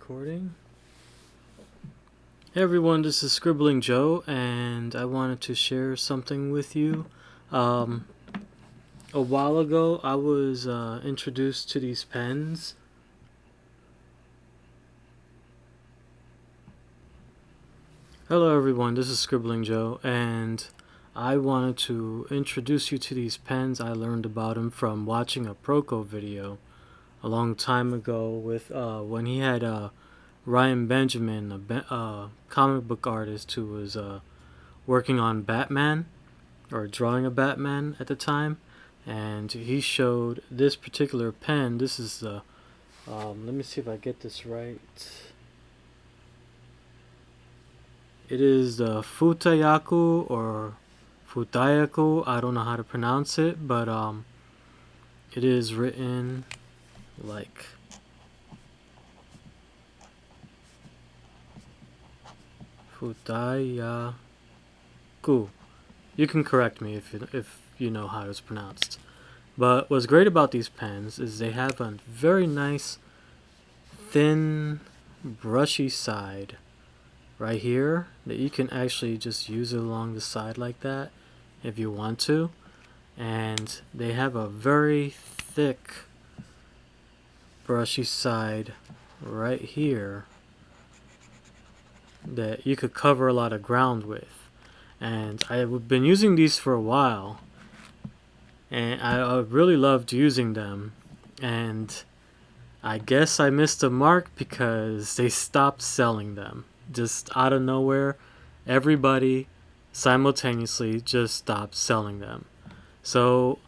Recording. Hey everyone, this is Scribbling Joe, and I wanted to share something with you. A while ago, I was introduced to these pens. Hello everyone, this is Scribbling Joe, and I wanted to introduce you to these pens. I learned about them from watching a Proco video a long time ago with when he had Ryan Benjamin, a comic book artist who was working on Batman, or drawing a Batman at the time, and he showed this particular pen. This is the, let me see if I get this right. It is the Futayaku or Futayaku. I don't know how to pronounce it, but it is written like Futayaku. You can correct me if you know how it's pronounced. But what's great about these pens is they have a very nice, thin, brushy side right here that you can actually just use it along the side like that if you want to. And they have a very thick, brushy side right here that you could cover a lot of ground with. And I've been using these for a while, and I really loved using them, and I guess I missed a mark because they stopped selling them. Just out of nowhere, everybody simultaneously just stopped selling them. So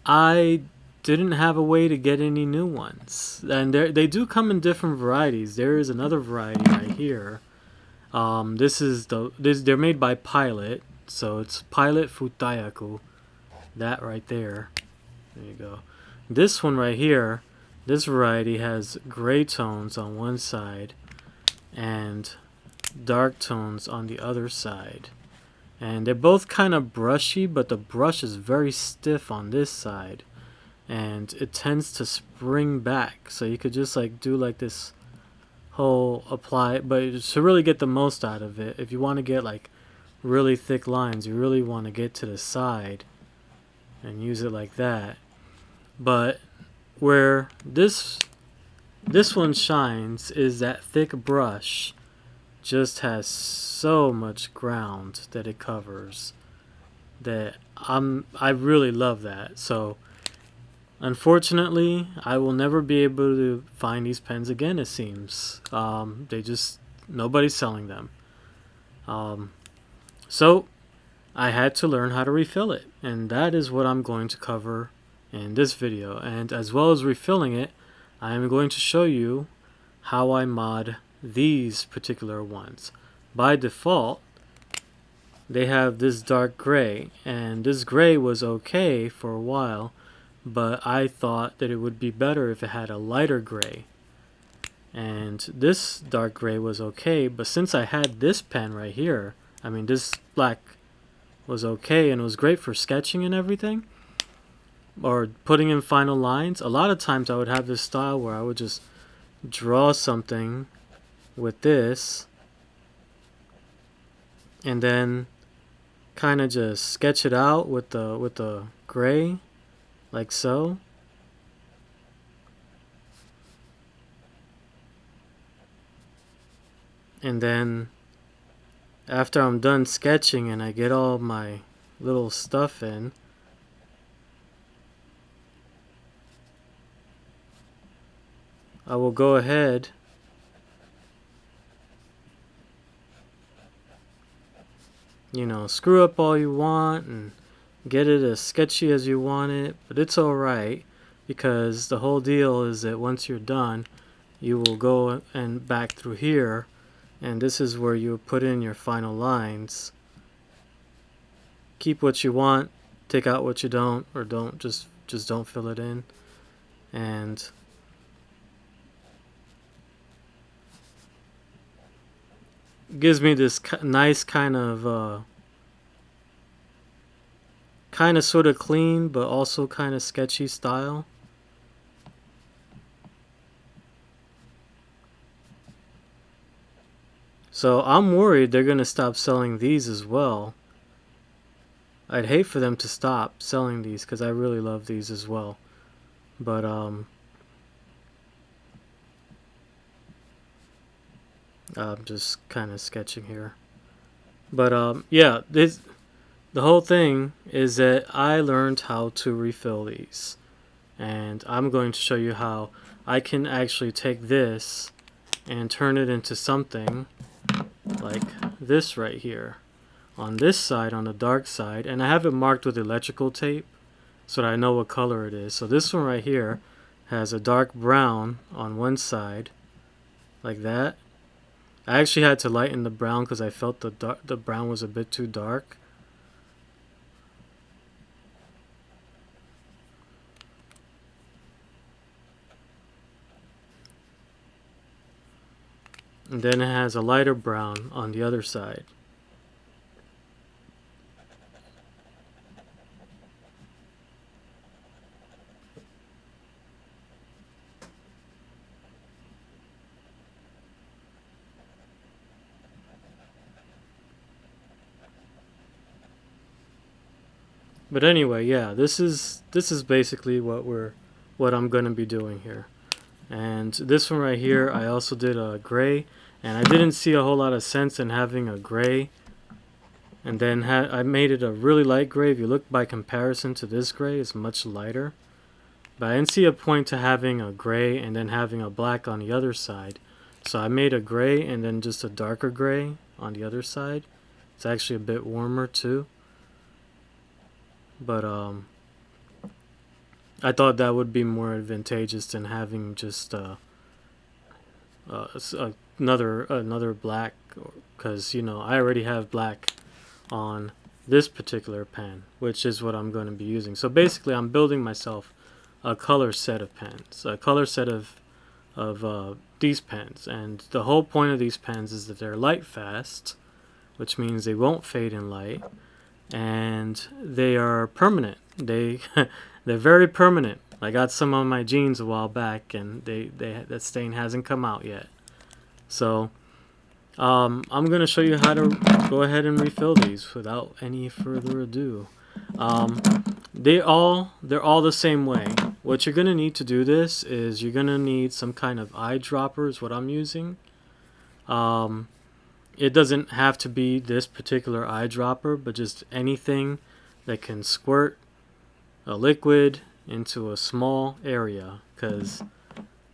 I didn't have a way to get any new ones, and they do come in different varieties. There is another variety right here. They're made by Pilot, so it's Pilot Futayaku. That right there. There you go. This one right here, this variety has gray tones on one side and dark tones on the other side. And they're both kind of brushy, but the brush is very stiff on this side, and it tends to spring back. So you could just like do like this whole apply, but to really get the most out of it, if you want to get like really thick lines, you really want to get to the side and use it like that. But where this one shines is that thick brush just has so much ground that it covers that I really love that. So unfortunately, I will never be able to find these pens again, it seems. Nobody's selling them. So I had to learn how to refill it, and that is what I'm going to cover in this video. And as well as refilling it, I am going to show you how I mod these particular ones. By default, they have this dark gray, and this gray was okay for a while, but I thought that it would be better if it had a lighter gray. And this dark gray was okay, but since I had this pen right here, this black was okay, and it was great for sketching and everything, or putting in final lines. A lot of times I would have this style where I would just draw something with this and then kind of just sketch it out with the gray, like so. And then after I'm done sketching and I get all my little stuff in, I will go ahead screw up all you want and get it as sketchy as you want it, but it's alright, because the whole deal is that once you're done, you will go and back through here, and this is where you put in your final lines. Keep what you want, take out what you don't, or just don't fill it in. And gives me this nice kind of sort of clean but also kind of sketchy style. So I'm worried they're going to stop selling these as well. I'd hate for them to stop selling these because I really love these as well. But I'm just kind of sketching here. But yeah, the whole thing is that I learned how to refill these. And I'm going to show you how I can actually take this and turn it into something like this right here. On this side, on the dark side, and I have it marked with electrical tape so that I know what color it is. So this one right here has a dark brown on one side, like that. I actually had to lighten the brown because I felt the brown was a bit too dark. And then it has a lighter brown on the other side. But anyway, yeah, this is basically what I'm gonna be doing here. And this one right here, I also did a gray, and I didn't see a whole lot of sense in having a gray. And then I made it a really light gray. If you look by comparison to this gray, it's much lighter. But I didn't see a point to having a gray and then having a black on the other side. So I made a gray and then just a darker gray on the other side. It's actually a bit warmer too. But I thought that would be more advantageous than having just another black, because you know I already have black on this particular pen, which is what I'm going to be using. So basically, I'm building myself a color set of pens, a color set of these pens, and the whole point of these pens is that they're light fast, which means they won't fade in light, and they are permanent. They're very permanent. I got some on my jeans a while back, and that stain hasn't come out yet. So I'm going to show you how to go ahead and refill these without any further ado. They're all the same way. What you're going to need to do this is you're going to need some kind of eyedropper is what I'm using. It doesn't have to be this particular eyedropper, but just anything that can squirt a liquid into a small area, because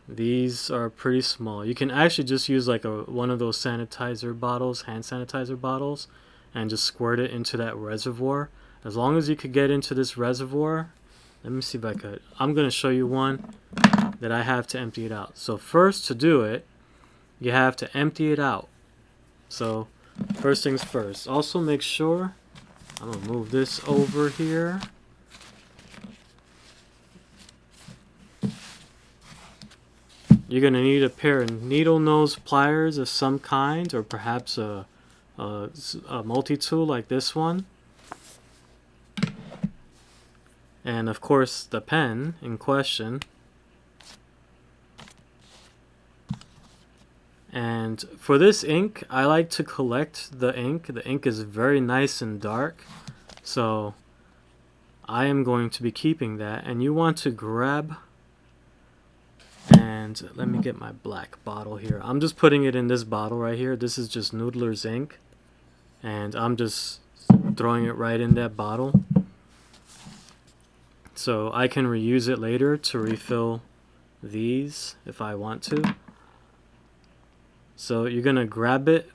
these are pretty small. You can actually just use like one of those sanitizer bottles, hand sanitizer bottles, and just squirt it into that reservoir. As long as you could get into this reservoir, let me see if I could. I'm going to show you one that I have to empty it out. So first, to do it, you have to empty it out. So first things first. Also make sure, I'm going to move this over here. You're going to need a pair of needle nose pliers of some kind, or perhaps a multi-tool like this one. And of course the pen in question. And for this ink, I like to collect the ink. The ink is very nice and dark, so I am going to be keeping that. And you want to grab, and let me get my black bottle here. I'm just putting it in this bottle right here. This is just Noodler's ink, and I'm just throwing it right in that bottle so I can reuse it later to refill these if I want to. So you're gonna grab it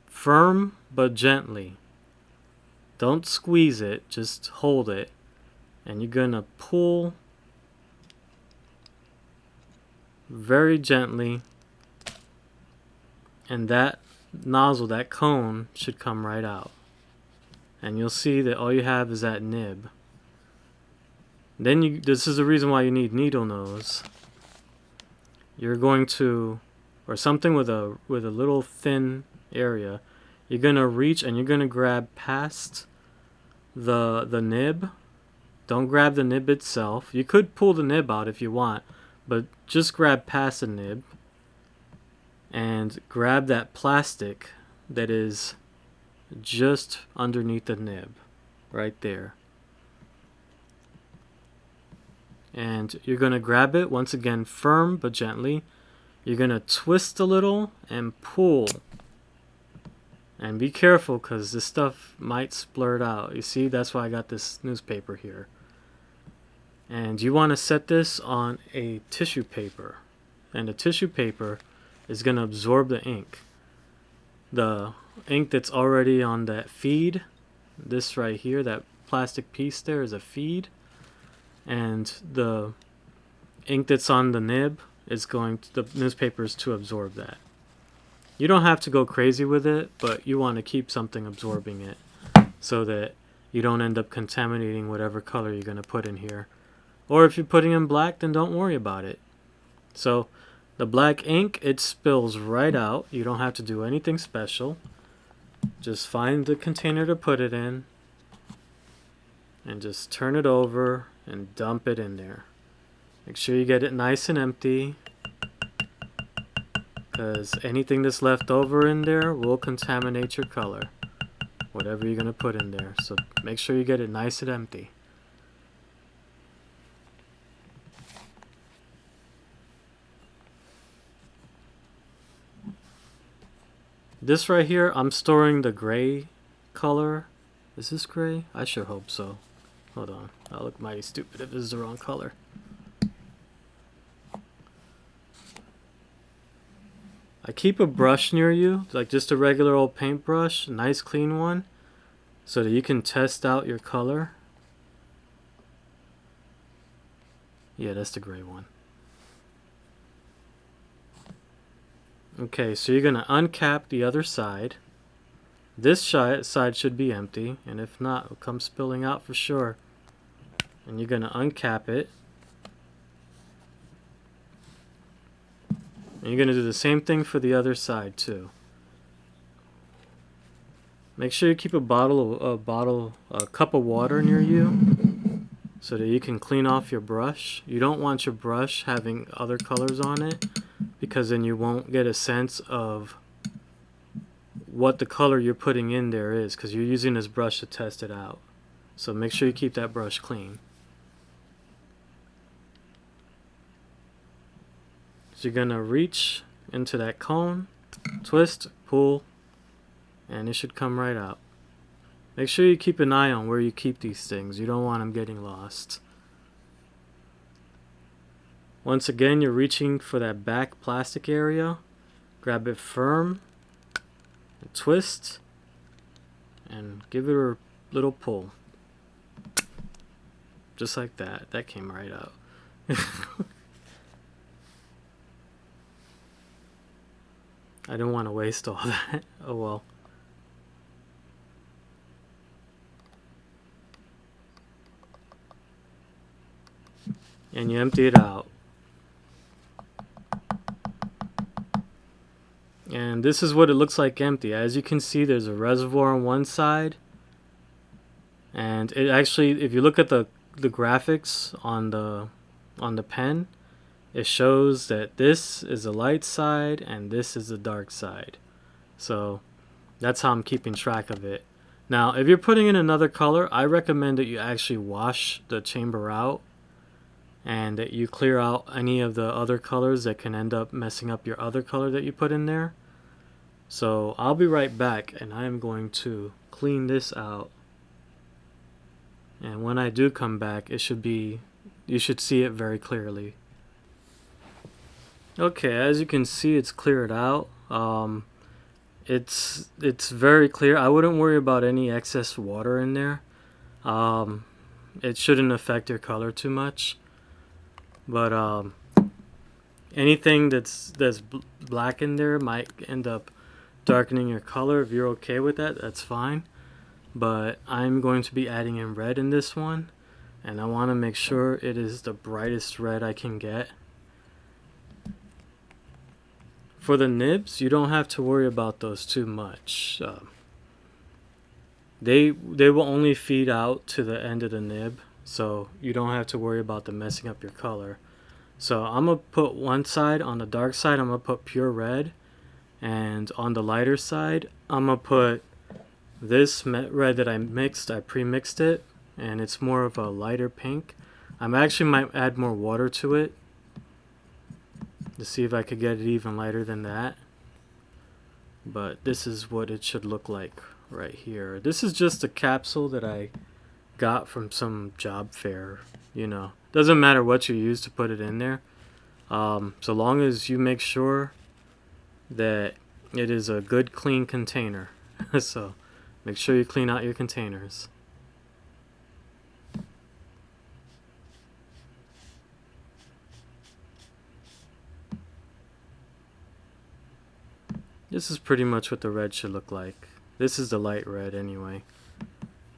firm but gently. Don't squeeze it, just hold it, and you're gonna pull very gently, and that nozzle, that cone, should come right out. And you'll see that all you have is that nib. Then this is the reason why you need needle nose. You're going to, or something with a little thin area, you're gonna reach and you're gonna grab past the nib. Don't grab the nib itself. You could pull the nib out if you want, but just grab past the nib and grab that plastic that is just underneath the nib, right there. And you're going to grab it, once again firm but gently. You're going to twist a little and pull. And be careful because this stuff might splurt out. You see, that's why I got this newspaper here. And you want to set this on a tissue paper. And the tissue paper is going to absorb the ink. The ink that's already on that feed, this right here, that plastic piece there is a feed. And the ink that's on the nib is going to, the newspaper is to absorb that. You don't have to go crazy with it, but you want to keep something absorbing it so that you don't end up contaminating whatever color you're going to put in here. Or if you're putting in black, then don't worry about it. So the black ink, it spills right out. You don't have to do anything special. Just find the container to put it in and just turn it over and dump it in there. Make sure you get it nice and empty, because anything that's left over in there will contaminate your color, whatever you're going to put in there. So make sure you get it nice and empty. This right here, I'm storing the gray color. Is this gray? I sure hope so. Hold on. I'll look mighty stupid if this is the wrong color. I keep a brush near you, like just a regular old paintbrush, a nice clean one, so that you can test out your color. Yeah, that's the gray one. Okay, so you're going to uncap the other side. This side should be empty, and if not, it'll come spilling out for sure. And you're going to uncap it. And you're going to do the same thing for the other side too. Make sure you keep a cup of water near you so that you can clean off your brush. You don't want your brush having other colors on it, because then you won't get a sense of what the color you're putting in there is, because you're using this brush to test it out. So make sure you keep that brush clean. So you're going to reach into that cone, twist, pull, and it should come right out. Make sure you keep an eye on where you keep these things. You don't want them getting lost. Once again, you're reaching for that back plastic area. Grab it firm, and twist, and give it a little pull. Just like that. That came right out. I didn't want to waste all that. Oh well. And you empty it out. And this is what it looks like empty. As you can see, there's a reservoir on one side. And it actually, if you look at the graphics on the pen, it shows that this is the light side and this is the dark side. So that's how I'm keeping track of it. Now, if you're putting in another color, I recommend that you actually wash the chamber out and that you clear out any of the other colors that can end up messing up your other color that you put in there. So I'll be right back, and I am going to clean this out. And when I do come back, you should see it very clearly. Okay, as you can see, it's cleared out. It's very clear. I wouldn't worry about any excess water in there. It shouldn't affect your color too much. But anything that's black in there might end up darkening your color. If you're okay with that, that's fine. But I'm going to be adding in red in this one, and I want to make sure it is the brightest red I can get. For the nibs, you don't have to worry about those too much. They will only feed out to the end of the nib, so you don't have to worry about them messing up your color. So I'm going to put one side, on the dark side, I'm going to put pure red, And on the lighter side, I'm gonna put this red that I pre-mixed it, and it's more of a lighter pink. I actually might add more water to it to see if I could get it even lighter than that. But this is what it should look like right here. This is just a capsule that I got from some job fair, you know. Doesn't matter what you use to put it in there. So long as you make sure that it is a good clean container. So make sure you clean out your containers. This is pretty much what the red should look like. This is the light red anyway.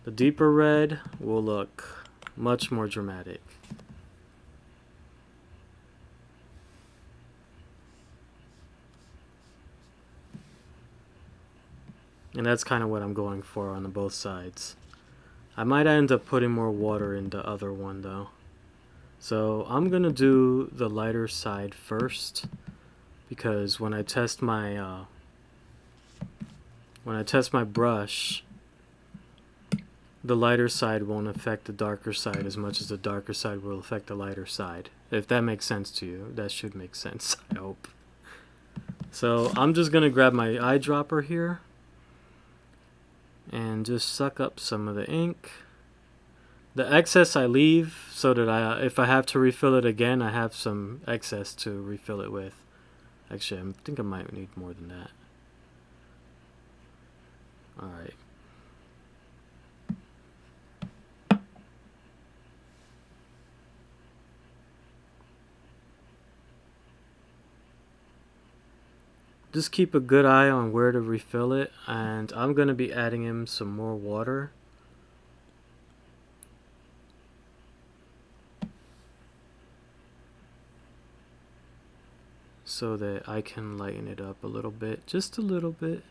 The deeper red will look much more dramatic. And that's kind of what I'm going for on both sides. I might end up putting more water in the other one though. So I'm gonna do the lighter side first, because when I test my brush, the lighter side won't affect the darker side as much as the darker side will affect the lighter side. If that makes sense to you, that should make sense, I hope. So I'm just gonna grab my eyedropper here and just suck up some of the ink. The excess I leave so that if I have to refill it again, I have some excess to refill it with. Actually, I think I might need more than that. Alright. Just keep a good eye on where to refill it, and I'm going to be adding in some more water. So that I can lighten it up a little bit, just a little bit.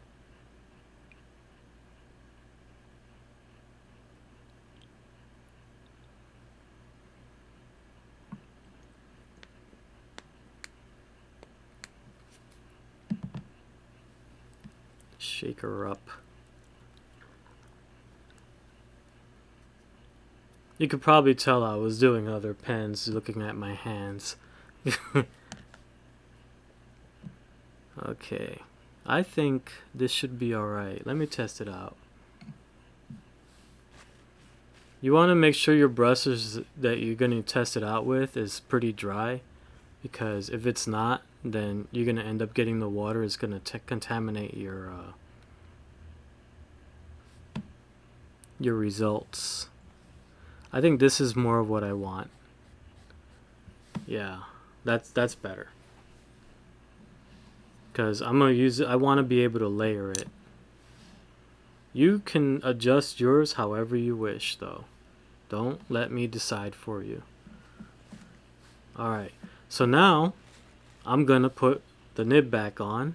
Shake her up. You could probably tell I was doing other pens looking at my hands. Okay, I think this should be alright. Let me test it out. You want to make sure your brushes that you're going to test it out with is pretty dry, because if it's not, then you're going to end up getting the water. It's going to contaminate your results. I think this is more of what I want. Yeah, that's better. Because I'm going to use it, I want to be able to layer it. You can adjust yours however you wish though. Don't let me decide for you. Alright, so now I'm going to put the nib back on.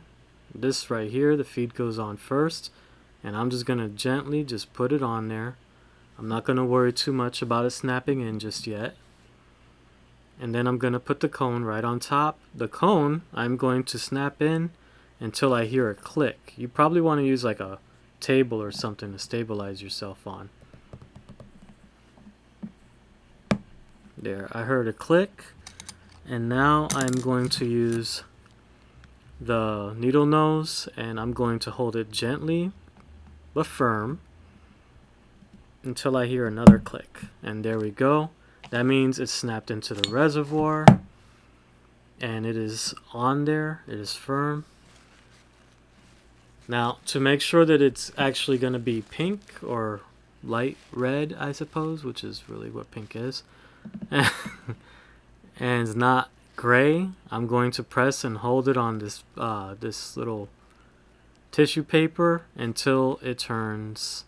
This right here, the feed goes on first. And I'm just going to gently just put it on there. I'm not going to worry too much about it snapping in just yet. And then I'm going to put the cone right on top. The cone I'm going to snap in until I hear a click. You probably want to use like a table or something to stabilize yourself on. There, I heard a click. And now I'm going to use the needle nose and I'm going to hold it gently but firm until I hear another click. And there we go. That means it's snapped into the reservoir and it is on there. It is firm. Now, to make sure that it's actually going to be pink or light red, I suppose, which is really what pink is, and not gray, I'm going to press and hold it on this this little tissue paper until it turns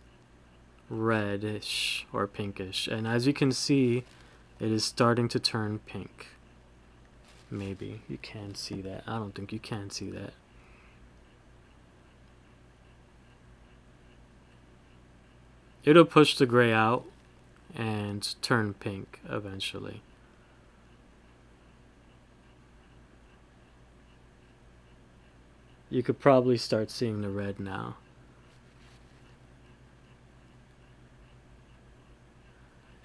reddish or pinkish. And as you can see, it is starting to turn pink. Maybe you can see that. I don't think you can see that. It'll push the gray out and turn pink eventually. You could probably start seeing the red now.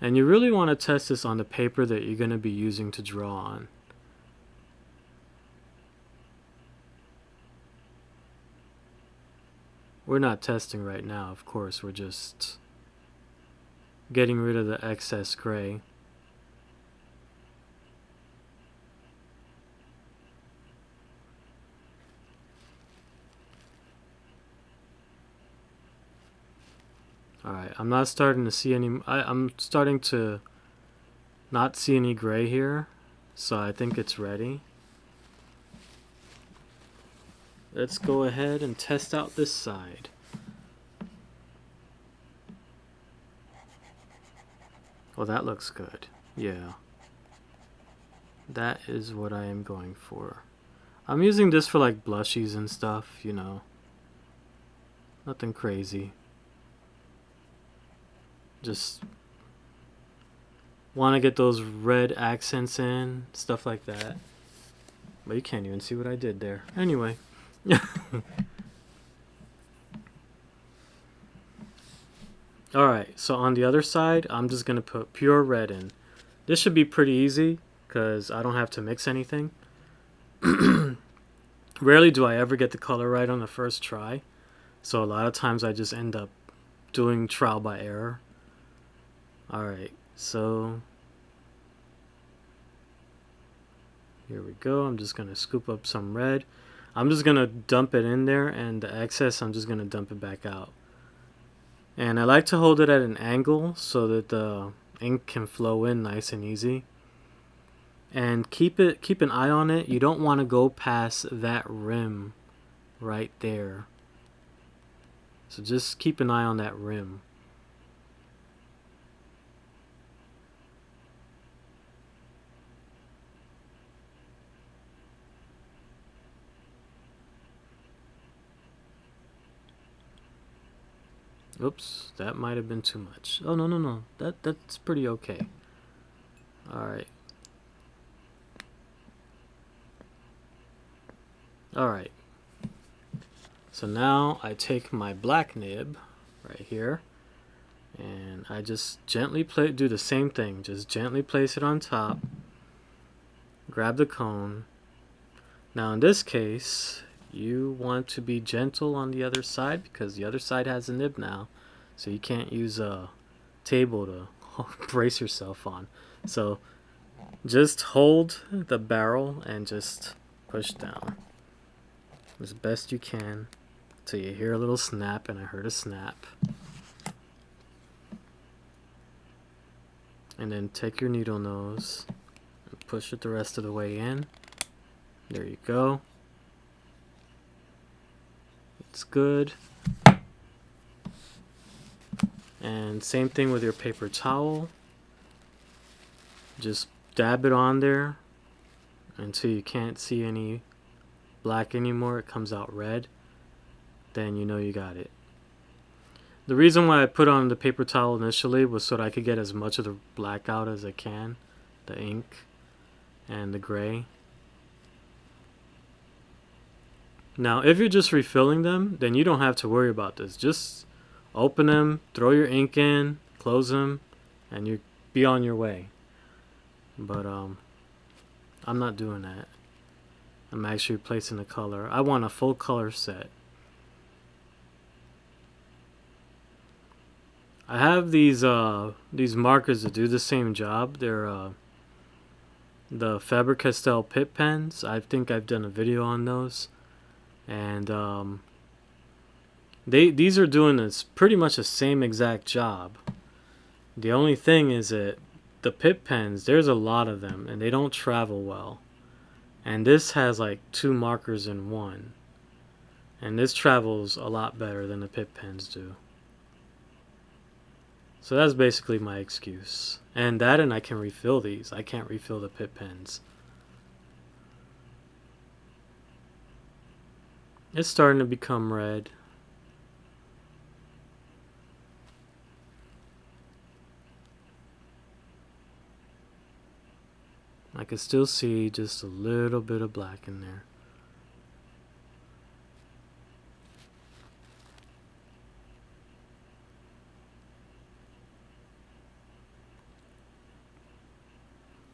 And you really want to test this on the paper that you're going to be using to draw on. We're not testing right now, of course, we're just getting rid of the excess gray. Alright, I'm not starting to see any, I'm starting to not see any gray here, so I think it's ready. Let's go ahead and test out this side. Well, that looks good. Yeah. That is what I am going for. I'm using this for like blushies and stuff, you know. Nothing crazy. Just want to get those red accents in, stuff like that. But you can't even see what I did there. Anyway. Alright, so on the other side, I'm just going to put pure red in. This should be pretty easy because I don't have to mix anything. Rarely do I ever get the color right on the first try. So a lot of times I just end up doing trial by error. Alright, so here we go. I'm just going to scoop up some red. I'm just going to dump it in there, and the excess I'm just going to dump it back out. And I like to hold it at an angle so that the ink can flow in nice and easy. And keep an eye on it. You don't want to go past that rim right there. So just keep an eye on that rim. Oops, that might have been too much. Oh, no. That's pretty okay. Alright. Alright. So now I take my black nib right here, and I just gently do the same thing. Just gently place it on top. Grab the cone. Now in this case, you want to be gentle on the other side because the other side has a nib now. So you can't use a table to brace yourself on. So just hold the barrel and just push down as best you can till you hear a little snap, and I heard a snap. And then take your needle nose and push it the rest of the way in. There you go. It's good. And same thing with your paper towel. Just dab it on there until you can't see any black anymore. It comes out red. Then you know you got it. The reason why I put on the paper towel initially was so that I could get as much of the black out as I can. The ink and the gray. Now, if you're just refilling them, then you don't have to worry about this. Just open them, throw your ink in, close them, and you be on your way. But I'm not doing that. I'm actually replacing the color. I want a full color set. I have these markers that do the same job. They're the Faber-Castell Pitt pens. I think I've done a video on those. And these are doing this pretty much the same exact job. The only thing is that the Pitt pens, there's a lot of them and they don't travel well. And this has like 2 markers in one. And this travels a lot better than the Pitt pens do. So that's basically my excuse. And I can refill these. I can't refill the Pitt pens. It's starting to become red. I can still see just a little bit of black in there.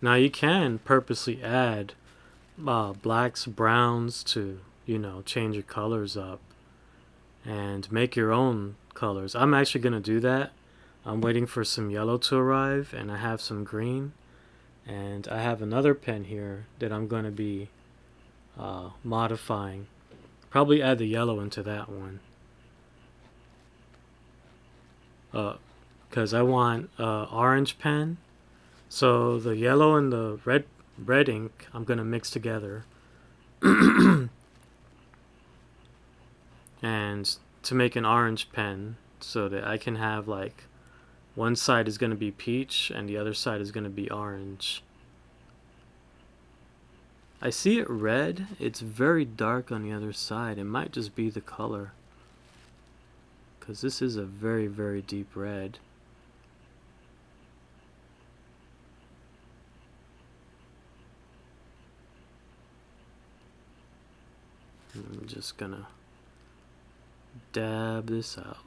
Now you can purposely add blacks, browns to, change your colors up and make your own colors. I'm actually going to do that. I'm waiting for some yellow to arrive, and I have some green. And I have another pen here that I'm going to be modifying. Probably add the yellow into that one. Because I want orange pen. So the yellow and the red ink I'm going to mix together. And to make an orange pen so that I can have like one side is going to be peach and the other side is going to be orange. I see it red. It's very dark on the other side. It might just be the color, because this is a very, very deep red. I'm just gonna dab this out.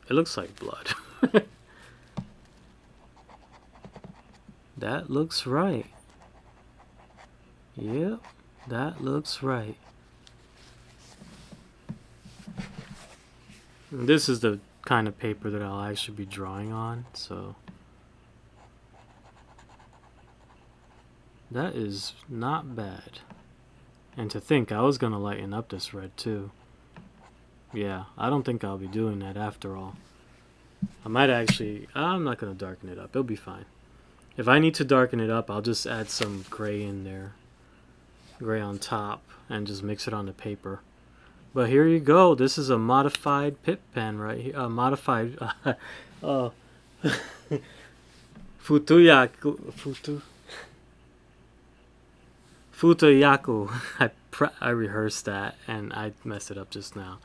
It looks like blood. That looks right. Yep, that looks right. And this is the kind of paper that I'll actually be drawing on, so that is not bad. And to think, I was gonna lighten up this red too. Yeah, I don't think I'll be doing that after all. I might actually, I'm not gonna darken it up, it'll be fine. If I need to darken it up, I'll just add some gray in there. Gray on top, and just mix it on the paper. But here you go, this is a modified Pip pen right here. Modified Futayaku. I rehearsed that and I messed it up just now.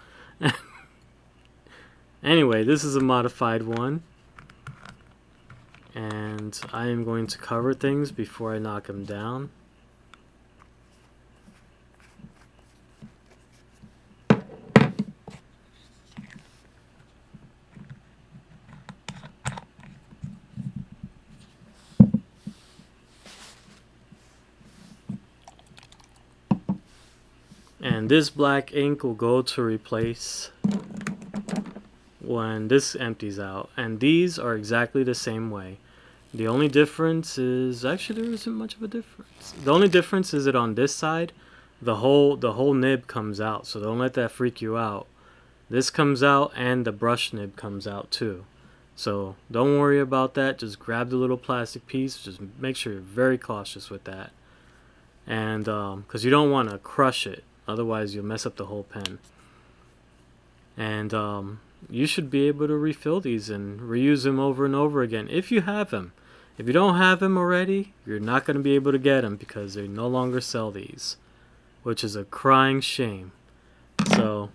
Anyway, this is a modified one. And I am going to cover things before I knock them down. And this black ink will go to replace when this empties out. And these are exactly the same way. The only difference is, actually there isn't much of a difference. The only difference is that on this side, the whole nib comes out. So don't let that freak you out. This comes out and the brush nib comes out too. So don't worry about that. Just grab the little plastic piece. Just make sure you're very cautious with that. And because you don't want to crush it. Otherwise you'll mess up the whole pen. And you should be able to refill these and reuse them over and over again if you have them. If you don't have them already, you're not going to be able to get them because they no longer sell these, which is a crying shame. So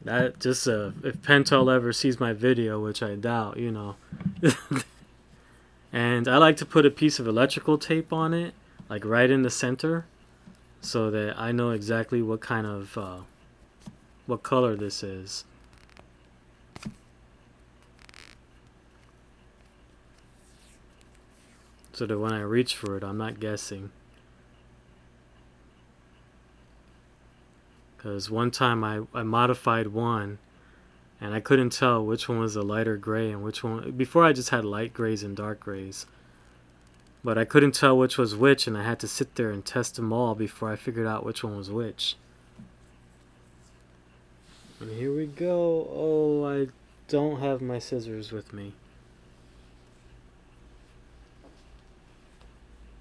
that just if Pentel ever sees my video, which I doubt, And I like to put a piece of electrical tape on it, like right in the center, so that I know exactly what kind of what color this is. So that when I reach for it, I'm not guessing. Because one time I modified one and I couldn't tell which one was a lighter gray and which one. Before I just had light grays and dark grays. But I couldn't tell which was which, and I had to sit there and test them all before I figured out which one was which. And here we go. Oh, I don't have my scissors with me.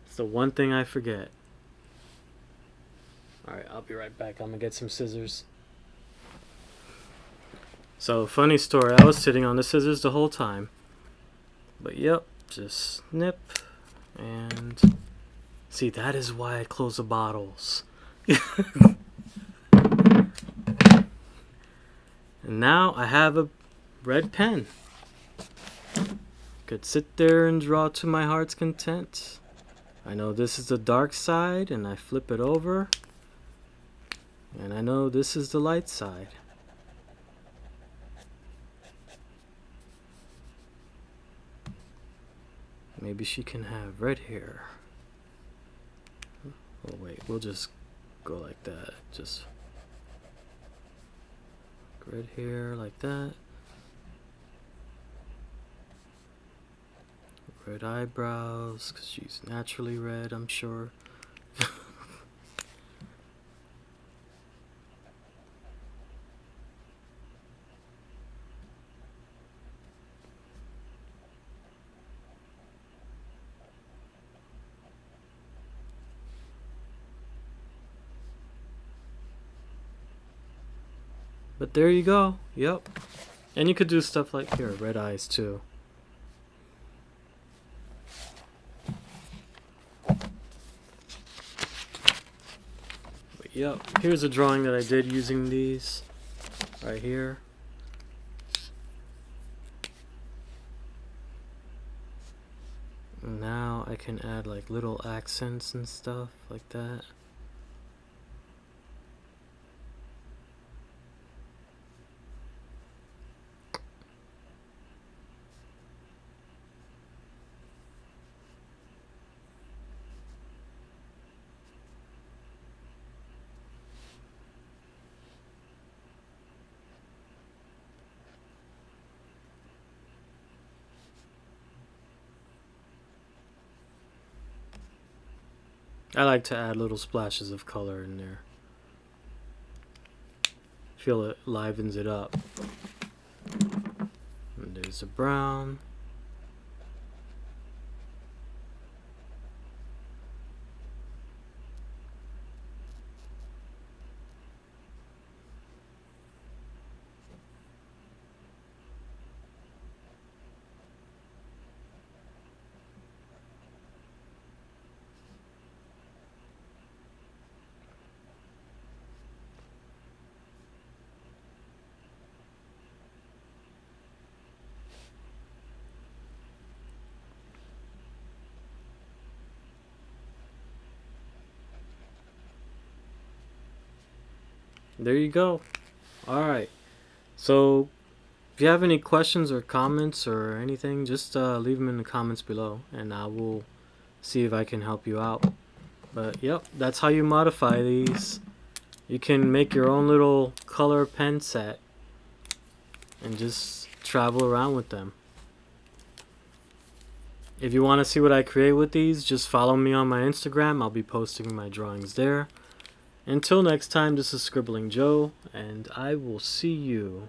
It's the one thing I forget. Alright, I'll be right back. I'm gonna get some scissors. So, funny story, I was sitting on the scissors the whole time. But yep, just snip. And see, that is why I close the bottles. And now I have a red pen. Could sit there and draw to my heart's content. I know this is the dark side, and I flip it over. And I know this is the light side. Maybe she can have red hair. Oh wait, we'll just go like that. Just red hair like that. Red eyebrows, because she's naturally red, I'm sure. But there you go. Yep. And you could do stuff like here, red eyes too. But yep, here's a drawing that I did using these right here. Now I can add like little accents and stuff like that. I like to add little splashes of color in there. Feel it livens it up. And there's a brown. There you go. Alright. So, if you have any questions or comments or anything, just leave them in the comments below, and I will see if I can help you out. But, yep, that's how you modify these. You can make your own little color pen set and just travel around with them. If you want to see what I create with these, just follow me on my Instagram. I'll be posting my drawings there. Until next time, this is Scribbling Joe, and I will see you